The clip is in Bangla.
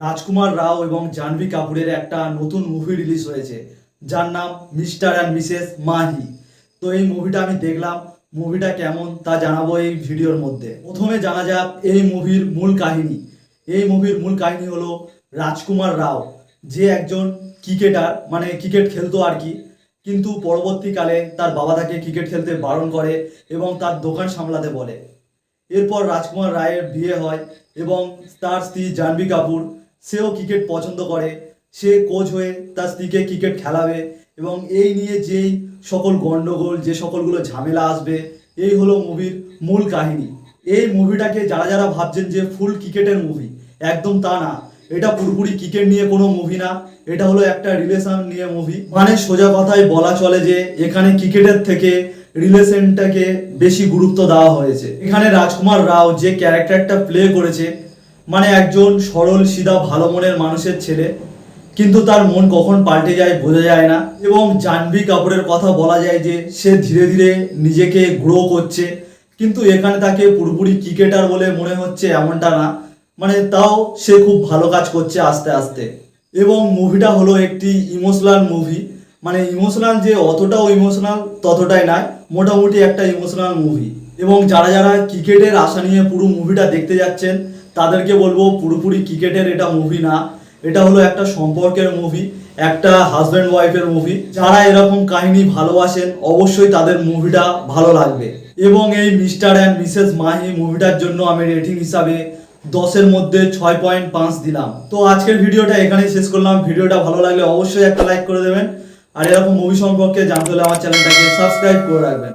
রাজকুমার রাও এবং জাহ্নবী কাপুরের একটা নতুন মুভি রিলিজ হয়েছে, যার নাম মিস্টার অ্যান্ড মিসেস মাহি। তো এই মুভিটা আমি দেখলাম, মুভিটা কেমন তা জানাবো এই ভিডিওর মধ্যে। প্রথমে জানা যাক এই মুভির মূল কাহিনী। এই মুভির মূল কাহিনী হলো রাজকুমার রাও, যে একজন ক্রিকেটার, মানে ক্রিকেট খেলতো আর কি, কিন্তু পরবর্তীকালে তার বাবা তাকে ক্রিকেট খেলতে বারণ করে এবং তার দোকান সামলাতে বলে। এরপর রাজকুমার রায়ের বিয়ে হয় এবং তার স্ত্রী জাহ্নবী কাপুর, সেও ক্রিকেট পছন্দ করে। সে কোচ হয়ে তার স্ত্রীকে ক্রিকেট খেলাবে এবং এই নিয়ে যেই সকল গণ্ডগোল, যে সকলগুলো ঝামেলা আসবে, এই হলো মুভির মূল কাহিনী। এই মুভিটাকে যারা যারা ভাবছেন যে ফুল ক্রিকেটের মুভি, একদম তা না। এটা পুরোপুরি ক্রিকেট নিয়ে কোনো মুভি না, এটা হলো একটা রিলেশন নিয়ে মুভি। মানে সোজা কথায় বলা চলে যে এখানে ক্রিকেটের থেকে রিলেশনটাকে বেশি গুরুত্ব দেওয়া হয়েছে। এখানে রাজকুমার রাও যে ক্যারেক্টারটা প্লে করেছে, মানে একজন সরল সিধা ভালো মনের মানুষের ছেলে, কিন্তু তার মন কখন পাল্টে যায় বোঝা যায় না। এবং জাহ্নবী কাপুরের কথা বলা যায় যে সে ধীরে ধীরে নিজেকে গ্রো করছে, কিন্তু এখানে তাকে পুরোপুরি ক্রিকেটার বলে মনে হচ্ছে এমনটা না, মানে তাও সে খুব ভালো কাজ করছে আস্তে আস্তে। এবং মুভিটা হলো একটি ইমোশনাল মুভি, মানে ইমোশনাল যে অতটাও ইমোশনাল ততটাই নয়, মোটামুটি একটা ইমোশনাল মুভি। এবং যারা যারা ক্রিকেটের আশা নিয়ে পুরো মুভিটা দেখতে যাচ্ছেন, তাদেরকে বলবো পুরোপুরি ক্রিকেটের এটা মুভি না, এটা হলো একটা সম্পর্কের মুভি, একটা হাজব্যান্ড ওয়াইফের মুভি। যারা এরকম কাহিনী ভালোবাসেন অবশ্যই তাদের মুভিটা ভালো লাগবে। এবং এই মিস্টার অ্যান্ড মিসেস মাহি মুভিটার জন্য আমি রেটিং হিসাবে 10-এর মধ্যে 6.5 দিলাম। তো আজকের ভিডিওটা এখানেই শেষ করলাম। ভিডিওটা ভালো লাগলে অবশ্যই একটা লাইক করে দেবেন, আর এরকম মুভি সম্পর্কে জানতে হলে আমার চ্যানেলটাকে সাবস্ক্রাইব করে রাখবেন।